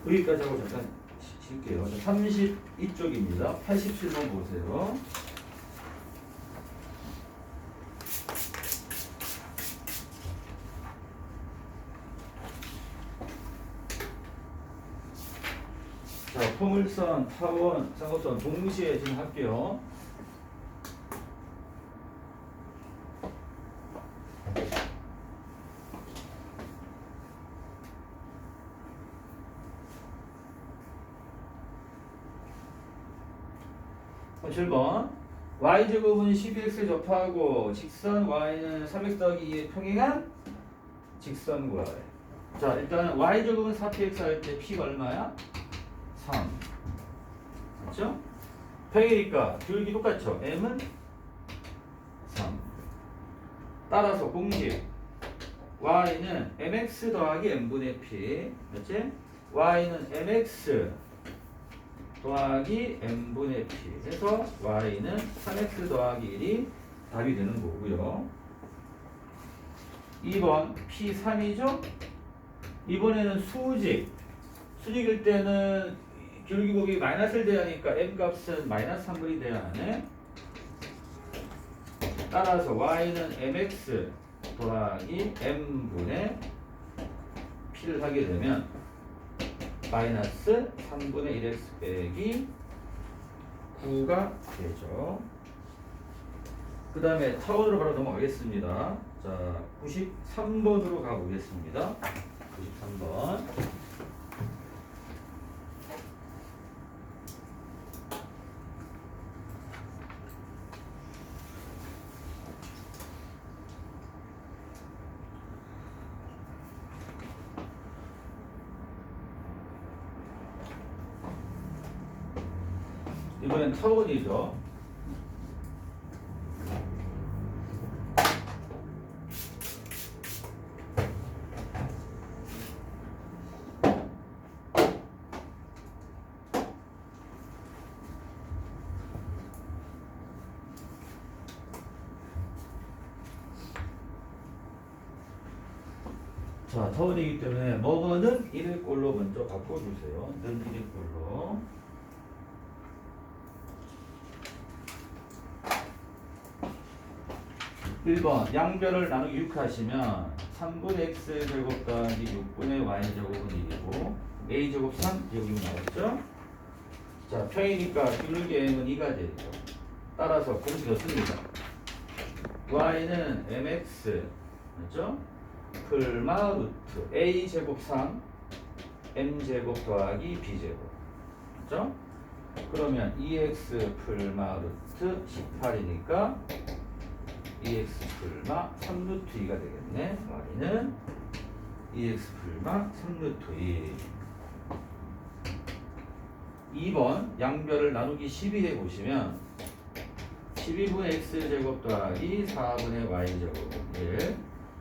여기까지 하고 잠깐 쉴게요. 32쪽입니다. 87번 보세요. 자, 포물선, 타원, 쌍곡선 동시에 지금 할게요. 자, 7번 y제곱은 12x 접하고 직선 y는 3x 더하기 2의 평행한 직선과 자, 일단 y제곱은 4px 할 때 p가 얼마야? 3 맞죠? 평이니까 기울기 똑같죠? m은 3 따라서 공식 y는 mx 더하기 m분의 p 맞지? y는 mx 더하기 m분의 p 해서 y는 3x 더하기 1이 답이 되는 거고요. 2번 p3이죠? 이번에는 수직일 때는 기울기곱이 마이너스를 돼야 하니까 m값은 마이너스 3분이 돼야 하네. 따라서 y는 mx 더하기 m분의 p를 하게 되면 마이너스 3분의 1x 빼기 9가 되죠. 그 다음에 타원으로 바로 넘어가겠습니다. 자, 93번으로 가보겠습니다. 93번. 이번엔 타원이죠. 자, 타원이기 때문에 뭐는 1의 꼴로 먼저 바꿔주세요. 는 1의 꼴로. (1번) 양변을 나누기 6 하시면 3분의 x제곱 더하기 6분의 y제곱은 1이고 a제곱 3, 제곱 6 나왔죠? 자, 평이니까 기울기 m은 2가 되죠. 따라서 공식 넣습니다. y는 mx 맞죠? 풀마 루트 a제곱 3 m제곱 더하기 b제곱 맞죠? 그러면 2x 풀마 루트 18이니까 2x 풀마 3루트 2가 되겠네. y는 2x 풀마 3루트 2. 2번 양변을 나누기 12 해보시면 12분의 x제곱 더하기 4분의 y제곱은 1.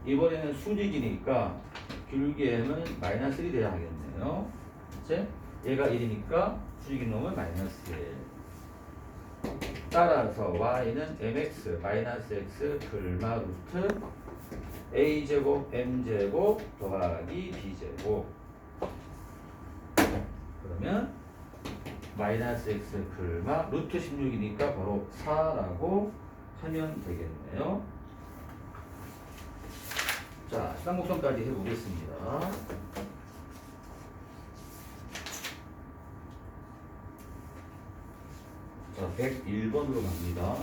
이번에는 수직이니까 기울기 m은 마이너스 1이 돼야 하겠네요. 그치? 얘가 1이니까 수직인 놈은 마이너스 1. 따라서 y는 mx 마이너스 x 풀마 루트 a제곱 m제곱 더하기 b제곱 그러면 마이너스 x 풀마 루트 16이니까 바로 4라고 하면 되겠네요. 자, 쌍곡선까지 해보겠습니다. 자, 101번으로 갑니다.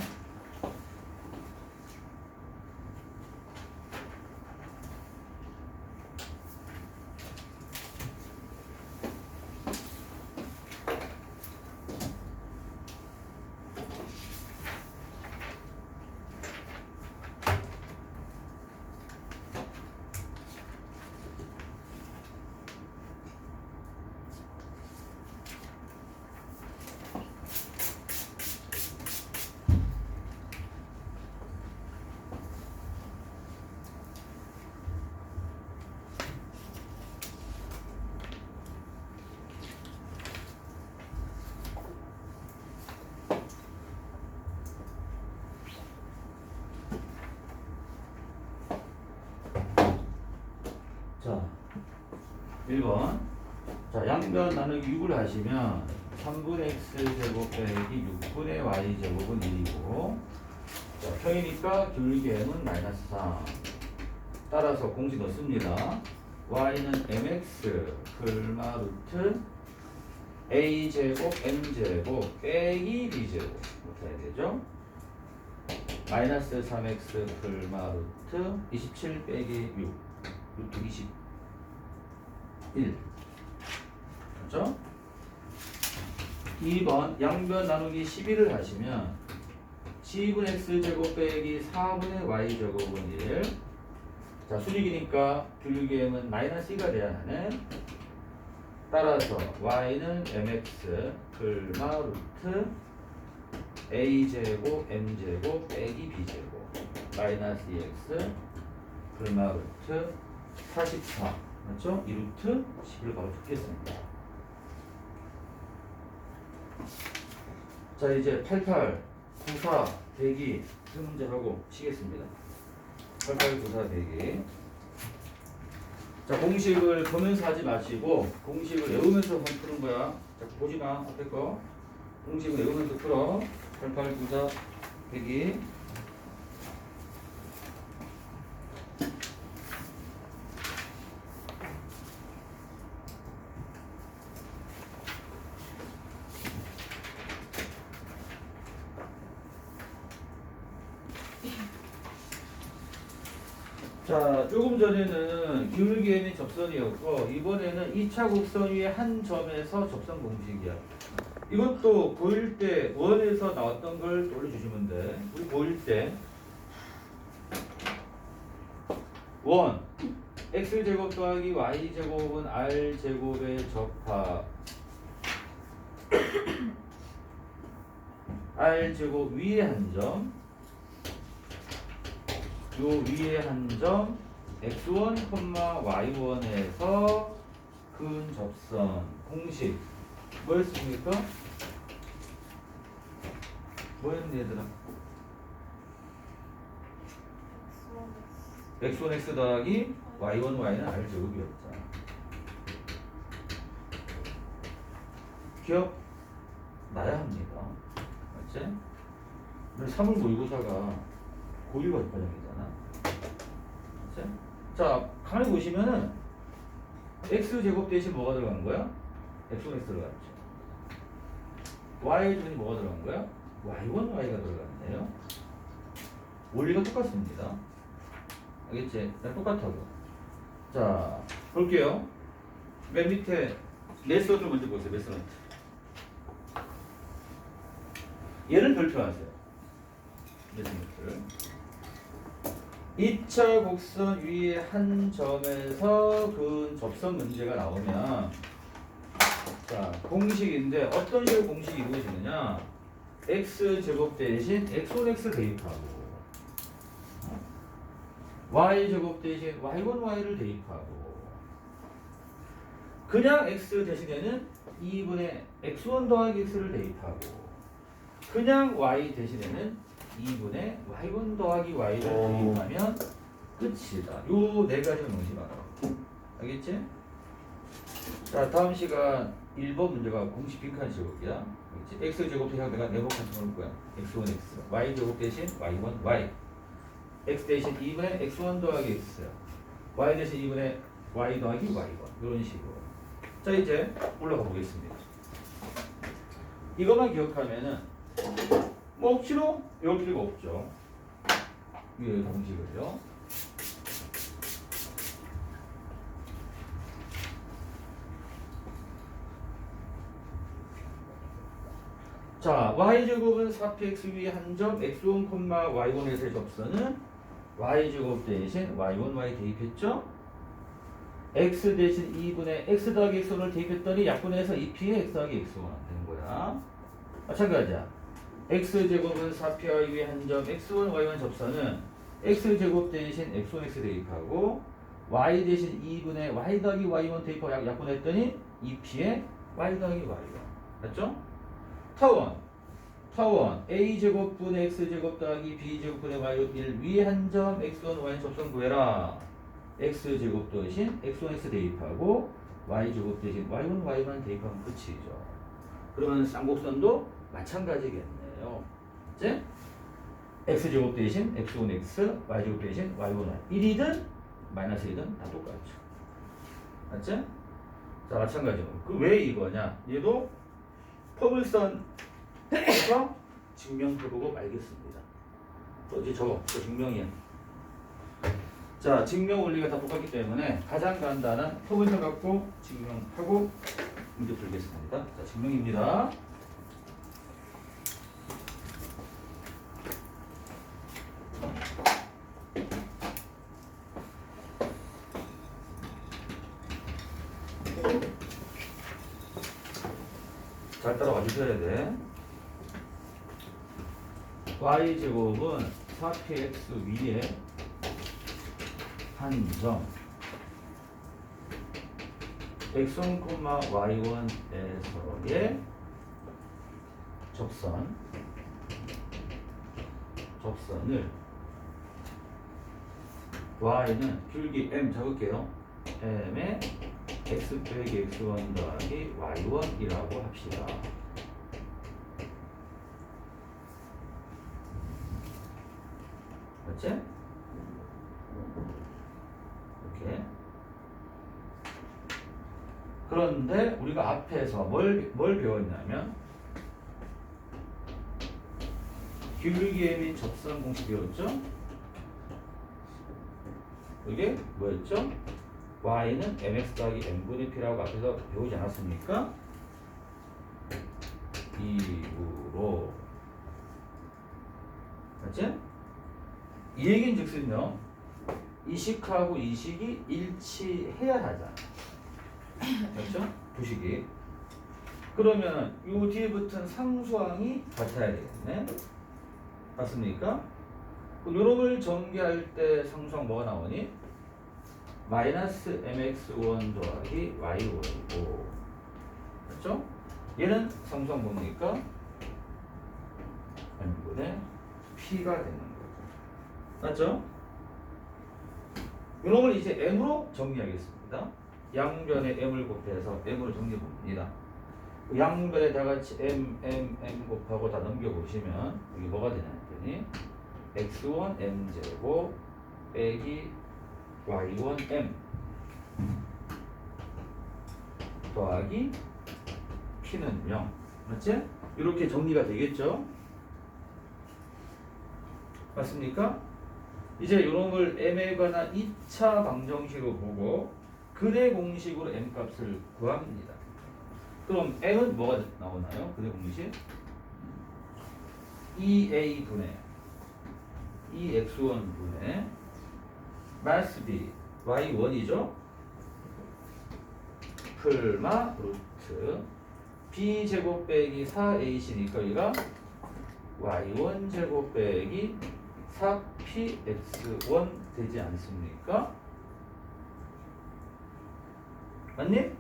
자, 1번 자, 양변 나누기 6을 하시면 3분의 x제곱 빼기 6분의 y제곱은 1이고 자, 평이니까 기울기m은 마이너스 3 따라서 공식 넣습니다. y는 mx 글마 루트 a제곱 m제곱 빼기 b제곱 이렇게 해야 되죠. 마이너스 3x 글마 루트 27 빼기 6 루트 21 그렇죠? 2번 양변 나누기 11을 하시면 10은 x제곱 빼기 4분의 y제곱은 1 자, 수직이니까 기울기m은 마이너스 2가 돼야 하는 따라서 y는 mx 글마 루트 a제곱 m제곱 빼기 b제곱 마이너스 2x 글마 루트 44 맞죠? 2루트 11을 바로 적겠습니다. 자, 이제 88 94 대기 그 문제 하고 치겠습니다. 88 94 대기. 자, 공식을 보면서 하지 마시고 공식을 외우면서 한번 푸는 거야. 자, 보지 마. 앞에 거. 공식을 외우면서 풀어. 88 94 대기. 자, 조금 전에는 기울기m이 접선이었고 이번에는 2차 곡선 위에 한 점에서 접선 공식이야. 이것도 보일 때 원에서 나왔던 걸 올려주시면 돼. 우리 보일 때 원 x제곱 더하기 y제곱은 r제곱의 적합 r제곱 위에 한 점 요 위에 한 점 x1, y1에서 근 접선 공식 뭐였습니까? 뭐였니 얘들아? x1, x 더하기 y1, y는 r제곱이었잖아. 기억 나야 합니다. 맞지? 오늘 3월 모의고사가 고1 과정이잖아. 맞지? 자, 가만히 보시면은 x제곱 대신 뭐가 들어간 거야? x1, x 들어갔죠. y 대신 뭐가 들어간 거야? y1, y가 들어갔네요. 원리가 똑같습니다. 알겠지? 똑같다고. 자, 볼게요. 맨 밑에 메소드를 먼저 보세요. 메소드. 얘를 별표하세요. 메소드를. 2차 곡선 위에 한 점에서 근 접선 문제가 나오면 자, 공식인데 어떤 식으로 공식이 이루어지느냐? x제곱 대신 x1, x 대입하고 y제곱 대신 y1, y를 대입하고 그냥 x 대신에는 2분의 x1 더하기 x를 대입하고 그냥 y 대신에는 2분의 y1 더하기 y를 대입하면 끝이다. 요 네 가지만 명심하라고. 알겠지? 자, 다음 시간 1번 문제가 공식 빈칸 제곱이야. x제곱 대신 내가 네모칸 넣을 거야. x1, x y제곱 대신 y1, y x 대신 2분의 x1 더하기 x y 대신 2분의 y 더하기 y1 이런 식으로. 자, 이제 올라가 보겠습니다. 이것만 기억하면은 뭐 억지로 외울 필요가 없죠. 위에 공식을요. 자, y제곱은 4px 위에 한 점 x1, y1에서의 접선은 y제곱 대신 y1, y 대입했죠? x 대신 2분의 x 더하기 x1을 대입했더니 약분해서 2p의 x 더하기 x1 되는 거야. 마찬가지야. x제곱은 4py 위에 한 점 x1, y1 접선은 x제곱 대신 x1, x 대입하고 y 대신 2분의 y 더하기 y1 대입하고 약분했더니 2p의 y 더하기 y1 맞죠? 타원 a제곱분의 x제곱 더하기 b제곱분의 y 1 위에 한 점 x1, y1 접선 구해라. x제곱 대신 x1, x 대입하고 y제곱 대신 y1, y만 대입하면 끝이죠. 그러면 쌍곡선도 마찬가지겠네요. 이제 x제곱 대신 x1x, y제곱 대신 y1y. 1이든 마이너스 1이든 다 똑같죠. 맞지? 자, 마찬가지로. 그 왜 이거냐? 얘도 포물선에서 증명해보고 말겠습니다. 어디 저거 증명이야. 자, 증명 원리가 다 똑같기 때문에 가장 간단한 포물선 갖고 증명하고 문제 풀겠습니다. 자, 증명입니다. 잘 따라와 주셔야 돼. y제곱은 4px 위에 한 점 x1, y1에서의 접선을 y는 줄기 m 적을게요. m에 x 빼기 x1 더하기 y1이라고 합시다. 맞지? 이렇게. 그런데 우리가 앞에서 뭘 배웠냐면 기울기의 및 접선 공식 배웠죠? 이게 뭐였죠? y는 mx 더하기 m분의 p라고 앞에서 배우지 않았습니까? 이후로 맞지? 이 얘기는 즉슨요, 이 식하고 이 식이 일치해야 하잖아. 그렇죠? 두 식이. 그러면 요 뒤에 붙은 상수항이 같아야 되겠네. 맞습니까? 요놈을 전개할 때 상수항 뭐가 나오니? 마이너스 mx1 더하기 y1이고, 그렇죠? 얘는 상수항 뭡니까? m분의 p가 되는 거죠. 맞죠? 요놈을 이제 m으로 정리하겠습니다. 양변에 m을 곱해서 m으로 정리해 봅니다. 양변에 다 같이 m 곱하고 다 넘겨보시면 여기 뭐가 되냐 했더니 x1 m제곱 빼기 y1 m 더하기 p는 0. 맞지? 이렇게 정리가 되겠죠? 맞습니까? 이제 이런 걸 m에 관한 2차 방정식으로 보고 근의 공식으로 m 값을 구합니다. 그럼 m은 뭐가 나오나요? 근의 공식 2a분의 2x1분의 마이너스 b y1이죠? 풀마 루트 b제곱 빼기 4ac니까 여기가 y1제곱 빼기 4px1 되지 않습니까? 맞니? 네.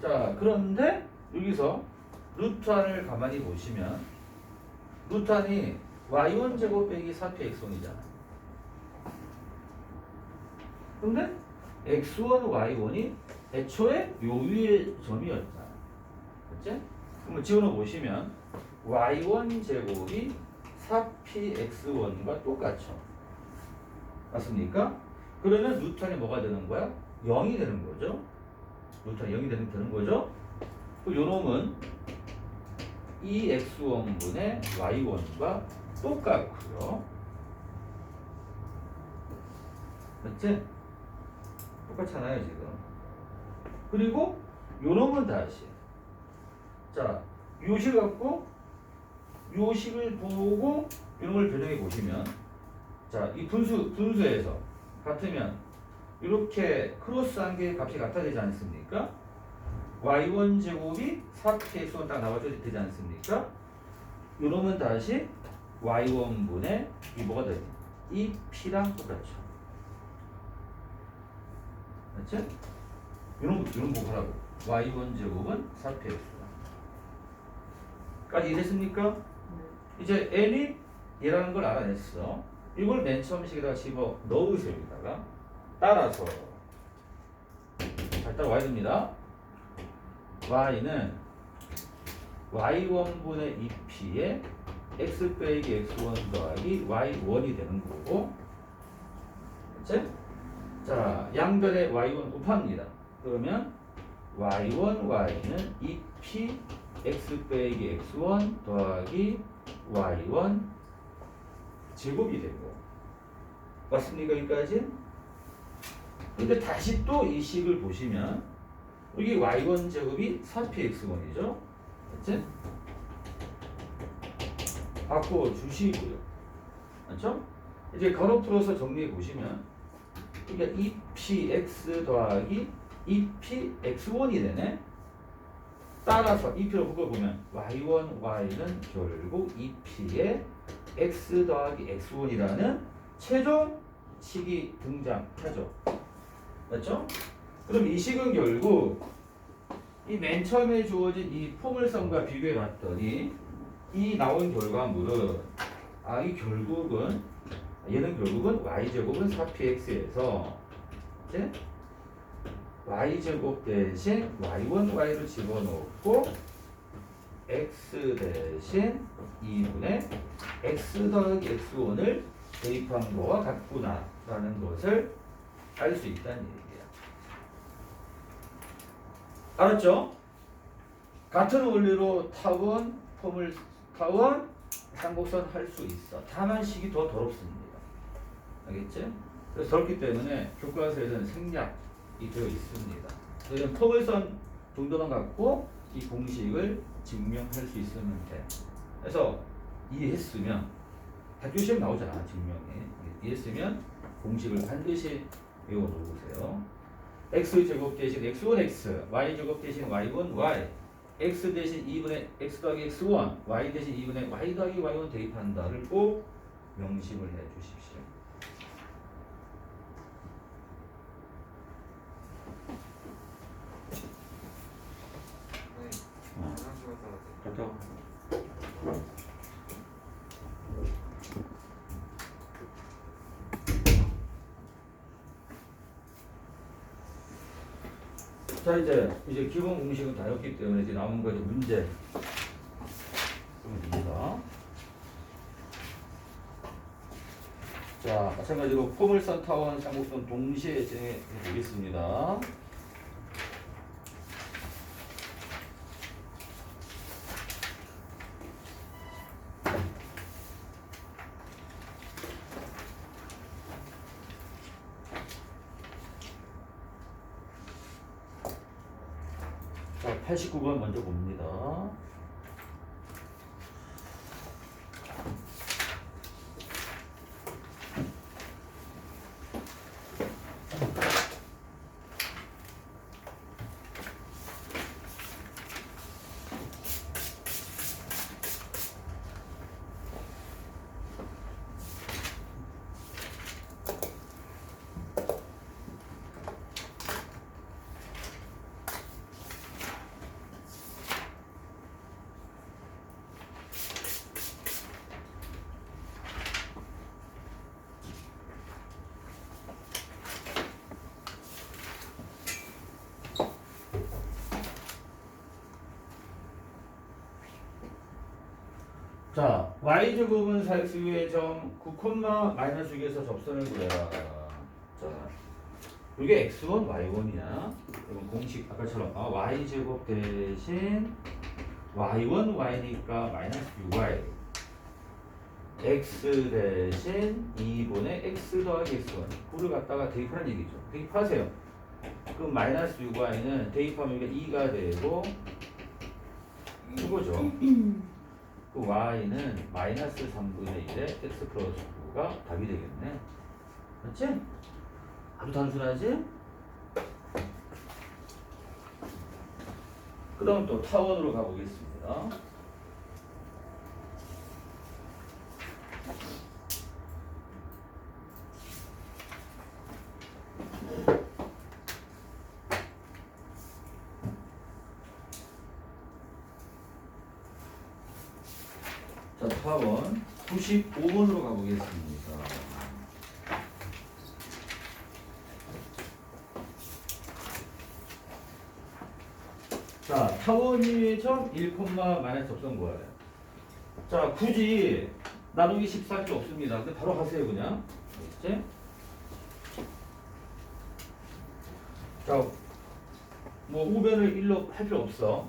자, 그런데 여기서 루트안을 가만히 보시면 루트안이 y1제곱 빼기 4px1이잖아. 근데 x1, y1이 애초에 요 위에 점이었잖아. 그치? 그럼 지원을 보시면 y1제곱이 4px1과 똑같죠. 맞습니까? 그러면 루트안이 뭐가 되는 거야? 0이 되는 거죠. 루트안이 0이 되는 거죠. 그 요놈은 2x1분의 y1과 똑같고요. 맞지? 똑같잖아요 지금. 그리고 요놈은 다시 자 요식 갖고 요식을 보고 이놈을 변형해 보시면 자 이 분수에서 같으면 이렇게 크로스한 게 값이 같아야 되지 않습니까? y1 제곱이 4px1 딱 나와줘야 되지 않습니까? 요놈은 다시 y1분의 이 뭐가 되지? 이 p랑 똑같죠. 맞지? 요런 거 하라고. y1 제곱은 4px1 까지 이해됐습니까? 네. 이제 n이 얘라는 걸 알아냈어. 이걸 맨 처음 식에다가 집어 넣으세요. 여기다가 따라서 자 잘 따라와야 됩니다. y는 y1분의 2p에 x 빼기 x1 더하기 y1이 되는 거고, 그치? 자, 양변에 y1 곱합니다. 그러면 y1, y는 2p x 빼기 x1 더하기 y1 제곱이 되고, 맞습니까? 여기까지? 근데 다시 또 이 식을 보시면 여기 y1 제곱이 4px1이죠? 그치? 바꿔 주시고요. 맞죠? 이제 가로 풀어서 정리해 보시면 그러니까 2px 더하기 2px1이 되네. 따라서 2p로 묶어보면 y1, y는 결국 2p에 x 더하기 x1이라는 최종 식이 등장하죠. 맞죠? 그럼 이 식은 결국 이 맨 처음에 주어진 이 포물선과 비교해 봤더니 이 나온 결과물은 이 결국은 얘는 결국은 y제곱은 4px에서 이제 y제곱 대신 y1, y를 집어넣고 x 대신 2분의 x 더하기 x1을 대입한 거와 같구나라는 것을 알 수 있다는 얘기예요. 알았죠? 같은 원리로 타원, 포물, 타원, 쌍곡선 할 수 있어. 다만 식이 더 더럽습니다. 알겠지? 그래서 더럽기 때문에 교과서에서는 생략이 되어 있습니다. 그래서 포물선 정도만 갖고 이 공식을 증명할 수 있으면 돼. 그래서 이해했으면 학교 시험 나오잖아, 증명에. 이해했으면 공식을 반드시 외워놓으세요. x제곱 대신 x1x, y제곱 대신 y1, y, x 대신 2분의 x 더하기 x1, y 대신 2분의 y 더하기 y1 대입한다를 꼭 명심을 해 주십시오. 갔다 와. 자, 이제 기본 공식은 다였기 때문에 이제 남은 거 이제 문제 입니다. 자, 마찬가지로 포물선, 타원, 쌍곡선 동시에 진행해 보겠습니다. 자, 89번 먼저 봅니다. 자, y제곱은 4x의 점 9, 마이너스 6에서 접선을 구해라. 자, 이게 x1, y1이야. 그럼 공식 아까처럼 y제곱 대신 y1, y니까 마이너스 6y, x 대신 2분의 x 더하기 x1 9를 갖다가 대입하는 얘기죠. 대입하세요. 그럼 마이너스 6y는 대입하면 이게 2가 되고 이거죠. 그 y는 마이너스 3분의 1에 x 플러스 9가 답이 되겠네. 맞지? 아주 단순하지? 그 다음 또 타원으로 가보겠습니다. 자, 타원 95번으로 가보겠습니다. 타원의 점 1, 마이너스 접선 구하래. 자, 굳이 나누기 14할 필요 없습니다. 근데 바로 하세요, 그냥. 알겠지? 자, 뭐 우변을 1로 할 필요 없어.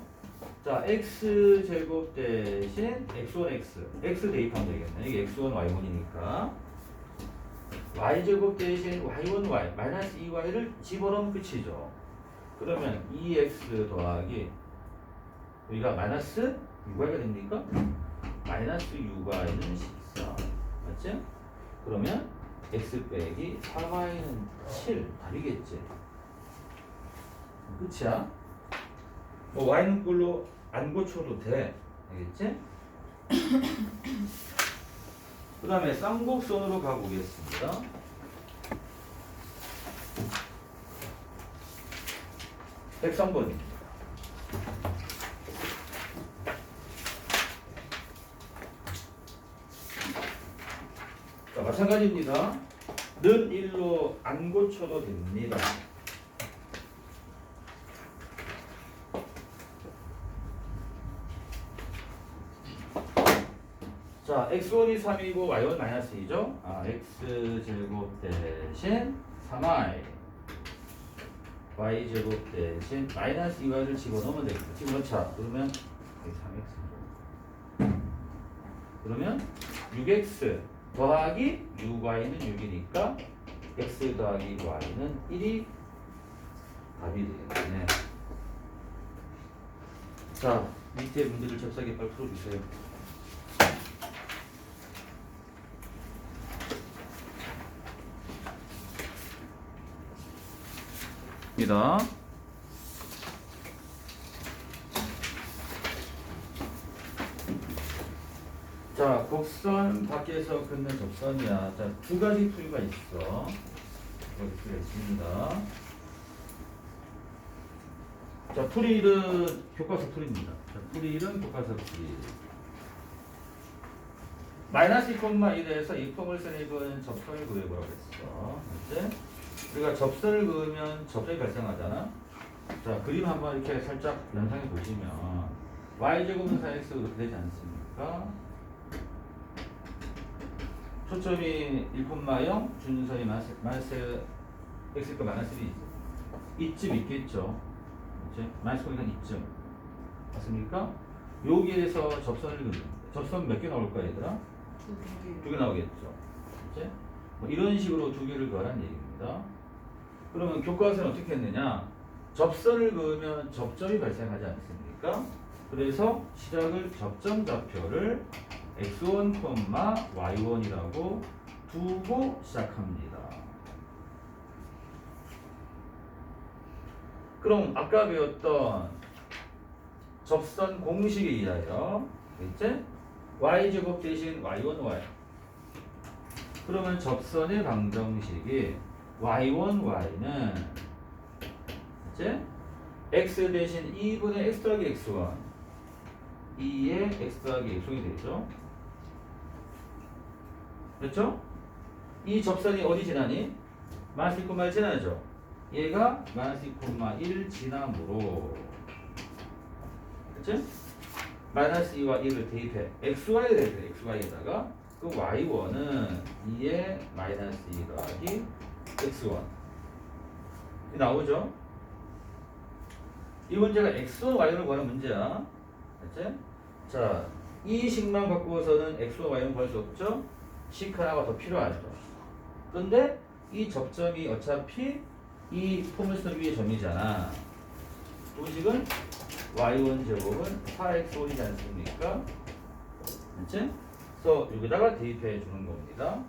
자, x제곱 대신 x1x. x 대입하면 되겠네. 이게 x1, y1이니까. y제곱 대신 y1y, 마이너스 2y를 집어넣으면 끝이죠. 그러면 2x 더하기 여기가 마이너스 6y가 됩니까? 마이너스 6y는 14. 맞지? 그러면 x 빼기 4y는 7. 답이겠지. 끝이야. 뭐 y는 꼴로 안 고쳐도 돼. 알겠지? 그 다음에 쌍곡선으로 가보겠습니다. (103번입니다) 자, 마찬가지입니다. 는 1로 안 고쳐도 됩니다. 자, x1이 3이고 y1 마이너스 2죠. x제곱 대신 3y y제곱 대신 마이너스 2y를 집어넣으면 되겠다. 집어넣자. 그러면 3x 그러면 6x 더하기 6y는 6이니까 x 더하기 y는 1이 답이 되겠네. 자, 밑에 문제를 잽싸게 빨리 풀어주세요. 입니다. 자, 곡선 밖에서 긋는 접선이야. 자, 두 가지 풀이가 있어. 두 가지 풀이가 있습니다. 자, 풀이 1은 교과서 풀이입니다. 자, 풀이 1은 교과서 풀이. 마이너스 2,1에서 2폼을 쓴 입은 접선을 구해보라고 했어. 맞지? 우리가 접선을 그으면 접선이 발생하잖아. 자, 그림 한번 이렇게 살짝 연상해 보시면 y제곱은 4x 그렇게 되지 않습니까? 초점이 1,0, 준선이 마이너스 x가 마이너스 1이 이쯤 있겠죠. 그치? 마이너스 거니까 이쯤. 맞습니까? 여기에서 접선을 그으면 접선 몇 개 나올 거야, 얘들아? 두 개 나오겠죠. 그치? 뭐 이런 식으로 두 개를 그으라는 얘기입니다. 그러면 교과서는 어떻게 했느냐? 접선을 그으면 접점이 발생하지 않습니까? 그래서 시작을 접점 좌표를 x1, y1이라고 두고 시작합니다. 그럼 아까 배웠던 접선 공식에 의하여 그치? y제곱 대신 y1y 그러면 접선의 방정식이 y1y는 이제 x 대신 2분의 x 더하기 x1 2의 x 더하기 x1이 되죠. 그렇죠? 이 접선이 어디 지나니? 마이너스 2,1 지나죠. 얘가 마이너스 2,1 지나므로 그렇지? 마이너스 2와 1을 대입해 xy에 대입해 xy에다가 그 y1은 2의 마이너스 2 더하기 x1 나오죠? 이 문제가 x1, y를 구하는 문제야. 알지? 자, 이 식만 바꾸어서는 x와 y는 구할 수 없죠? 식 하나가 더 필요하죠. 근데 이 접점이 어차피 이 포물선 위의 점이잖아. 도식은 y1 제곱은 4x1이지 않습니까? 알지? 그래서 여기다가 대입해 주는 겁니다.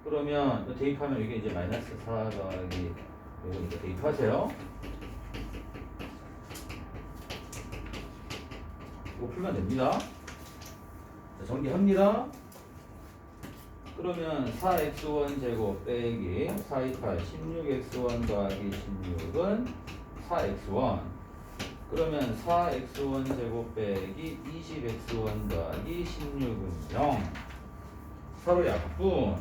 그러면 대입하면 이게 이제 마이너스 4 더하기 요거니까 대입하세요. 이거 풀면 됩니다. 자, 정리합니다. 그러면 4x1 제곱 빼기 4, 2, 8 16x1 더하기 16은 4x1 그러면 4x1 제곱 빼기 20x1 더하기 16은 0 서로 약분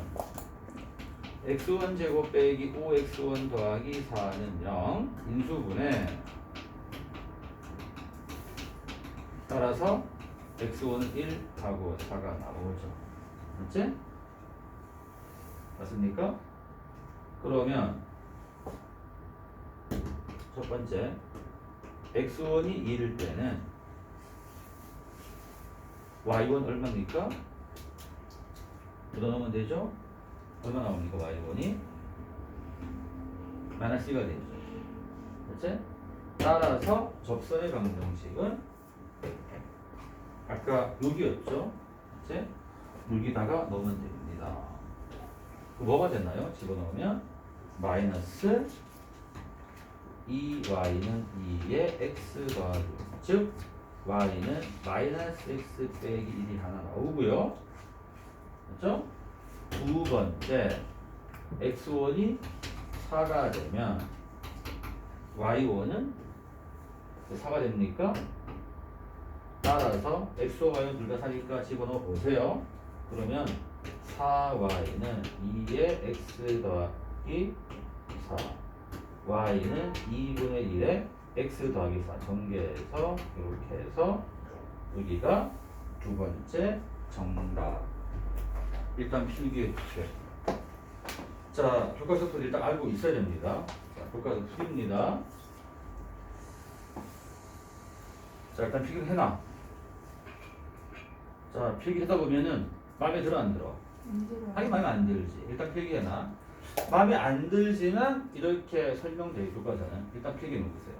x1 제곱 빼기 5x1 더하기 4는 0 인수분해 따라서 x5는 1하고 4가 나오죠. 맞지? 맞습니까? 그러면 첫 번째 x1이 2일 때는 y1 얼마입니까? 묻어넣으면 되죠? 얼마 나옵니까? y1이 마이너스 2가 되죠. 그렇지? 따라서 접선의 방정식은 아까 여기였죠? 그렇지? 여기다가 넣으면 됩니다. 뭐가 됐나요? 집어넣으면 마이너스 2y는 2의 x 더하기 즉 y는 마이너스 x 빼기 1이 하나 나오고요. 그렇죠? 두 번째 x1이 4가 되면 y1은 4가 됩니까? 따라서 x와 y는 둘 다 4니까 집어넣어 보세요. 그러면 4y는 2의 x 더하기 4 y는 2분의 1의 x 더하기 4 전개해서 이렇게 해서 여기가 두 번째 정답. 일단 필기해 주세요. 자, 교과서풀이 일단 알고 있어야 됩니다. 자, 교과서 풀입니다. 자, 일단 필기를 해놔. 자, 필기하다 보면은 마음에 들어 안 들어? 안 들어요. 하긴 마음에 안 들지. 일단 필기해놔. 마음에 안 들지만 이렇게 설명돼 교과서는 일단 필기해 놓으세요.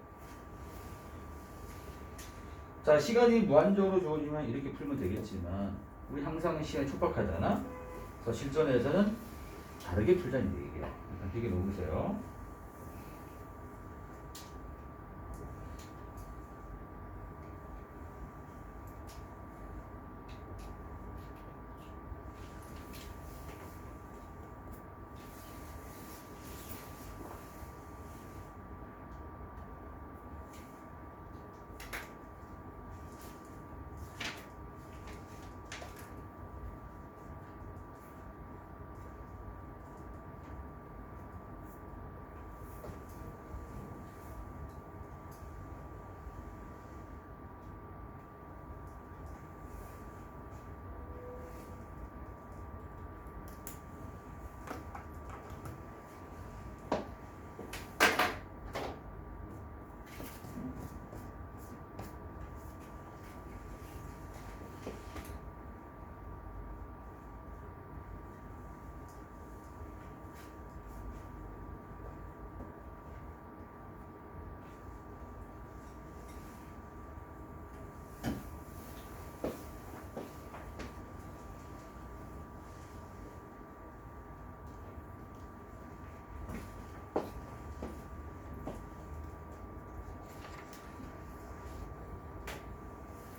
자, 시간이 무한적으로 주어지면 이렇게 풀면 되겠지만 우리 항상 시간이 촉박하잖아. 그래서 실전에서는 다르게 풀자는 얘기예요. 일단 필기해 놓으세요.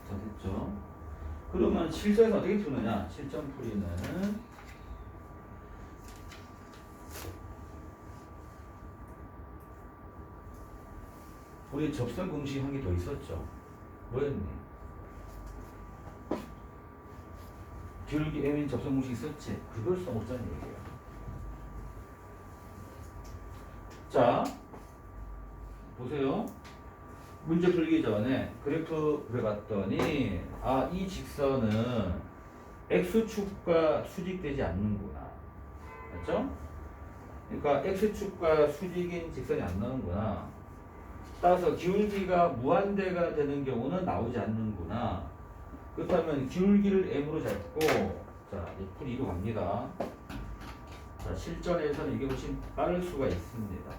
자, 됐죠? 그러면 실전에서 어떻게 푸느냐? 실전 풀이는 우리 접선 공식 한 개 더 있었죠? 뭐였니? 기울기 m인 접선 공식 있었지? 그걸 써먹자는 얘기예요. 자, 보세요. 문제 풀기 전에 그래프 그려봤더니 이 직선은 x축과 수직되지 않는구나. 맞죠? 그러니까 x축과 수직인 직선이 안 나오는구나. 따라서 기울기가 무한대가 되는 경우는 나오지 않는구나. 그렇다면 기울기를 m으로 잡고 자, 이제 풀 2로 갑니다. 자, 실전에서는 이게 훨씬 빠를 수가 있습니다.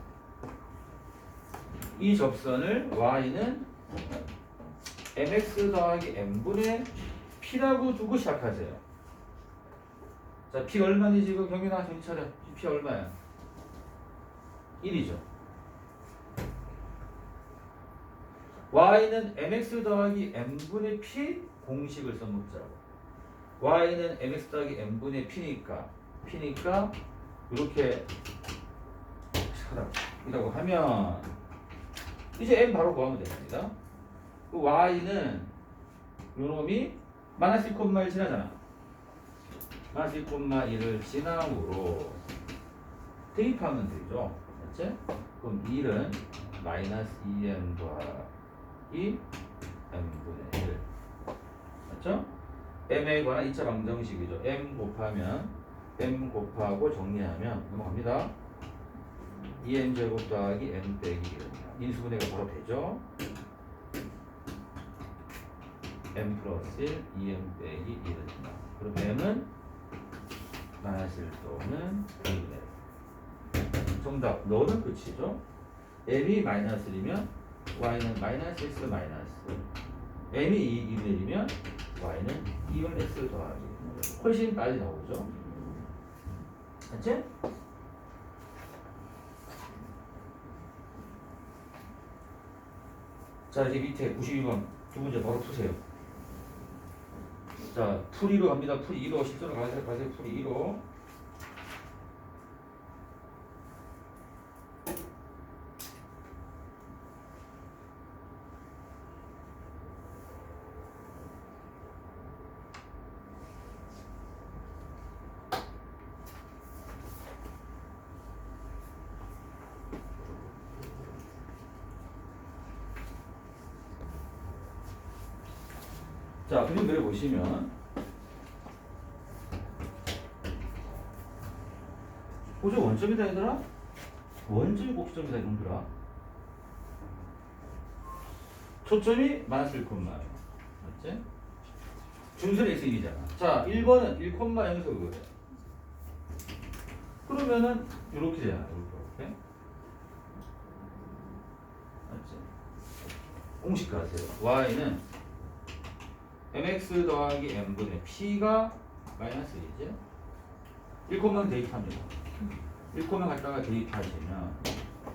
이 접선을 y는 mx 더하기 n분의 p라고 두고 시작하세요. 자, p 얼마니 지금 경민아 정신 차려. p 얼마야? 1이죠. y는 mx 더하기 n분의 p 공식을 써먹자고. y는 mx 더하기 n분의 p니까 이렇게 이라고 하면 이제 m 바로 구하면 됩니다. 그 y는 요놈이 마이너스 1,1을 지나잖아. 마이너스 1,1을 지남으로 대입하면 되죠. 맞지? 그럼 1은 마이너스 2m 더하기 m분의 1 맞죠? m에 관한 2차 방정식이죠. m 곱하면 m 곱하고 정리하면 넘어갑니다. 2m 제곱 더하기 m 빼기 1입니다. 인수분해가 바로 되죠. m 플러스 1, 2m 빼기 1입니다. 그럼 m은 마이너스 1 또는 2분의 정답 너는 끝이죠. m이 마이너스 1이면 y는 마이너스 x 마이너스 m이 2분의 1이면 y는 2분의 x 더하기 훨씬 빨리 나오죠. 맞지? 자 이제 밑에 92번 두 문제 바로 푸세요. 자 풀이로 갑니다. 풀이 2로 실제로 가세요. 풀이 2로. 자, 그림 그려보시면 보죠. 원점이다 얘들아. 원점이 곡점이다 이놈들아. 초점이 마이너스 1,0 맞지? 중선이 x1이잖아. 자, 1번은 1,0에서 그거래. 그러면은 이렇게 되잖아. 이렇게. 맞지? 공식 가세요. y는 mx 더하기 m분의 p가 마이너스 1이죠. 1,0 대입합니다. 1,0 갖다가 대입하시면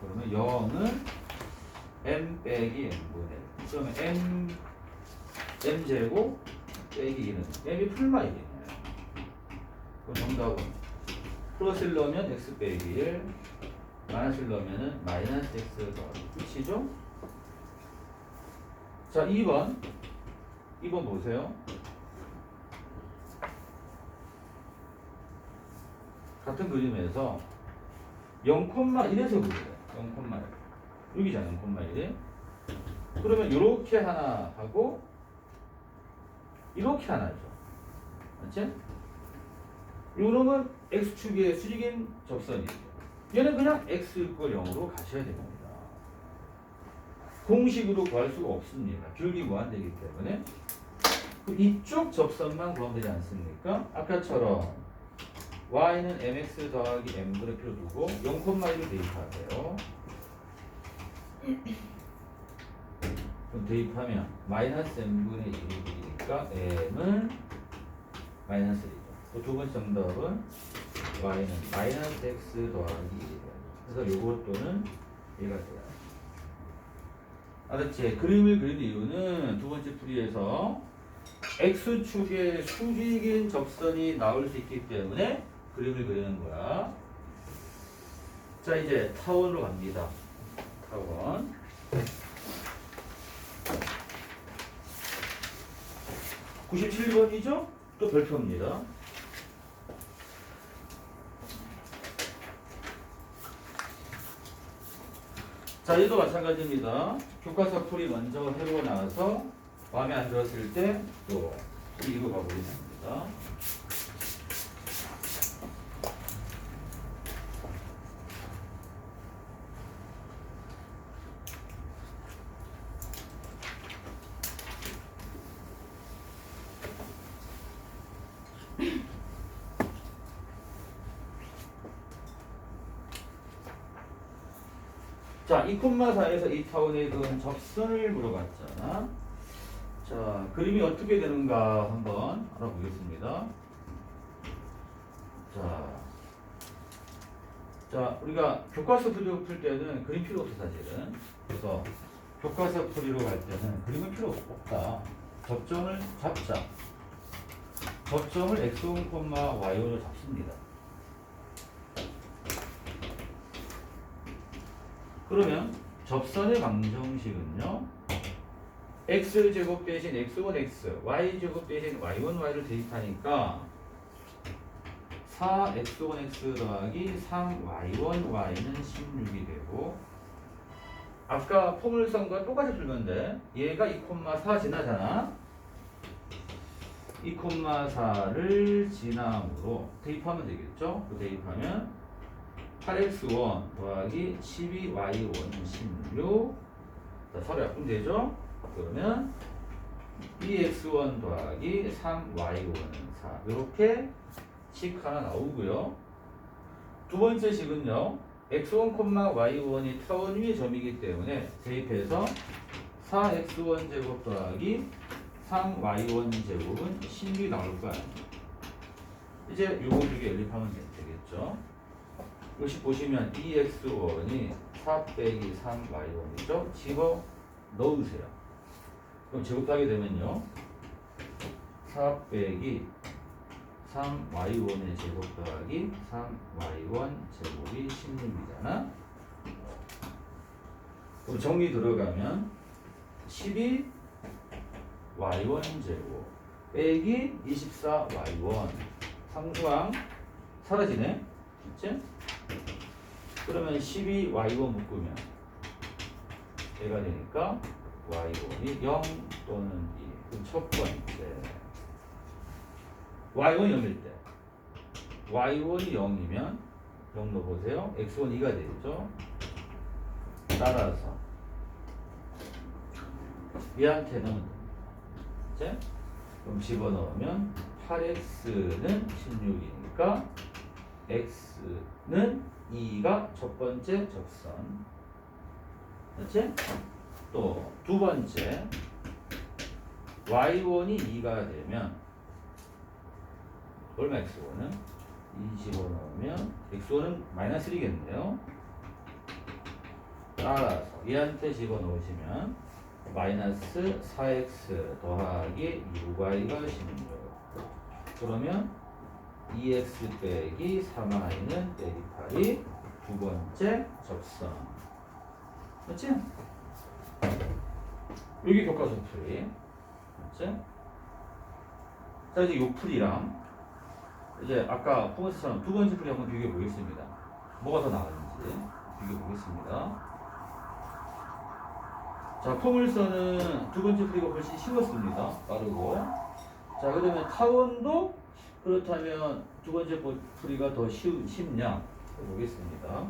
그러면 0은 m 빼기 m분의 그러면 m제곱 빼기 2는 m이 풀마이겠네요. 그럼 정답은 플러스 1 넣으면 x 빼기 1 마이너스 1 넣으면 마이너스 x 더하기 끝이죠? 자 2번 보세요. 같은 그림에서 0,1에서 그래요. 0,1 여기잖아. 0,1이 그러면 이렇게 하나 하고 이렇게 하나죠. 맞지? 요놈은 x축의 수직인 접선이죠. 얘는 그냥 x 거 0으로 가셔야 됩니다. 공식으로 구할 수가 없습니다. 기울기 무한대이기 때문에 이쪽 접선만 구하면 되지 않습니까? 아까처럼 y는 mx 더하기 m분의 p로 두고 0,1을 대입하세요. 그럼 대입하면 마이너스 m분의 1이 되니까 m은 마이너스 1이죠. 또 두 번째 정답은 y는 마이너스 x 더하기 1이에요. 그래서 요것도는 얘가 돼요. 알았지? 그림을 그리는 이유는 두 번째 풀이에서 x축의 수직인 접선이 나올 수 있기 때문에 그림을 그리는 거야. 자 이제 타원으로 갑니다. 타원. (97번이죠) 또 별표입니다. 자 얘도 마찬가지입니다. 교과서 풀이 먼저 해보고 나서 마음에 안 들었을 때 또 이거 가보겠습니다. 자, 2,4에서 이 타원에 그은 접선을 물어봤잖아. 자, 그림이 어떻게 되는가 한번 알아보겠습니다. 자, 우리가 교과서 풀이로 풀 때는 그림 필요 없어 사실은. 그래서 교과서 풀이로 갈 때는 그림은 필요 없다. 접점을 잡자. 접점을 x1, y1으로 잡습니다. 그러면 접선의 방정식은요. x제곱 대신 x1x, y제곱 대신 y1y를 대입하니까 4x1x 더하기 3y1y는 16이 되고 아까 포물선과 똑같이 풀면 돼. 얘가 2,4 지나잖아. 2,4를 지남으로 대입하면 되겠죠? 그 대입하면 8x1 더하기 12y1은 16. 자, 서로 약분 되죠? 그러면 2x1 더하기 3y1은 4. 이렇게 식 하나 나오고요. 두 번째 식은요. x1, y1이 타원 위의 점이기 때문에 대입해서 4x1 제곱 더하기 3y1 제곱은 16이 나올 거 아니에요. 이제 요거 두 개 연립하면 되겠죠. 역시 보시면 2x1이 4 빼기 3y1이죠. 집어 넣으세요. 그럼 제곱하게 되면요. 4 빼기 3y1의 제곱 더하기 3y1 제곱이 16이잖아. 그럼 정리 들어가면 12y1 제곱 빼기 24y1 상수항 사라지네. 그치? 그러면 12y1 묶으면 얘가 되니까 y1이 0 또는 2. 그럼 첫 번째 y1이 0일 때 y1이 0이면 0 넣어보세요. x1 2가 되죠. 따라서 얘한테 넣으면 됩니다. 그럼 집어넣으면 8x는 16이니까 x는 2가 첫 번째 접선. 그렇지? 또 두 번째 y1이 2가 되면 얼마 x1은? 2 집어넣으면 x1은 마이너스 1이겠네요. 따라서 얘한테 집어넣으시면 마이너스 4x 더하기 6y가 16. 그러면 2x 빼기 3y는 빼기 8이 두 번째 접선. 그렇지? 여기 교과서 풀이. 그렇지? 자, 이제 요 풀이랑 이제 아까 포먼스처럼 두 번째 풀이 한번 비교해 보겠습니다. 뭐가 더 나은지 비교해 보겠습니다. 자, 포물선은 두 번째 풀이가 훨씬 쉬웠습니다. 빠르고. 자, 그러면 타원도 그렇다면 두 번째 풀이가 더 쉽냐? 보겠습니다.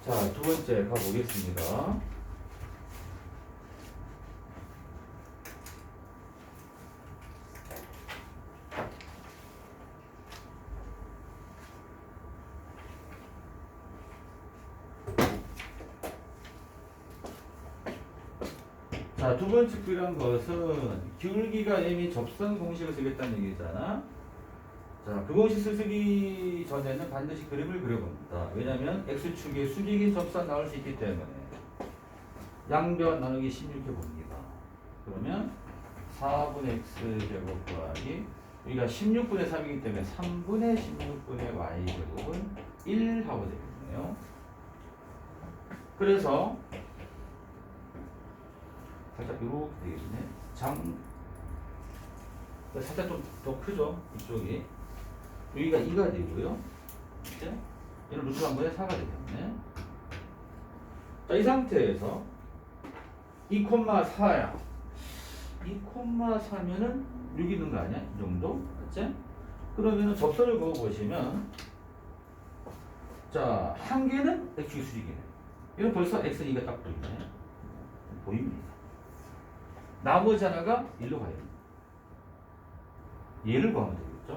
자, 두 번째 가보겠습니다. 자, 두 번째 풀이란 것은 기울기가 m이 접선 공식을 쓰겠다는 얘기잖아. 자, 그 공식을 쓰기 전에는 반드시 그림을 그려봅니다. 왜냐면 x축에 수직인 접선 나올 수 있기 때문에 양변 나누기 16해 봅니다. 그러면 4분의 x제곱 더하기 여기가 16분의 3이기 때문에 3분의 16분의 y제곱은 1 하고 되겠네요. 그래서 살짝 이렇게 되겠네. 살짝 좀 더 크죠? 이쪽이. 여기가 2가 되고요. 이제 얘는 루트 3분의 4가 되겠네. 자, 이 상태에서 2,4야. 2,4면은 6 있는 거 아니야? 이 정도? 맞지? 그러면은 접선을 그어보시면 자, 한 개는 x축 수직이네. 이건 벌써 x는 2가 딱 보이네. 보입니다. 나머지 하나가 1로 가야 됩니다. 얘를 구하면 돼.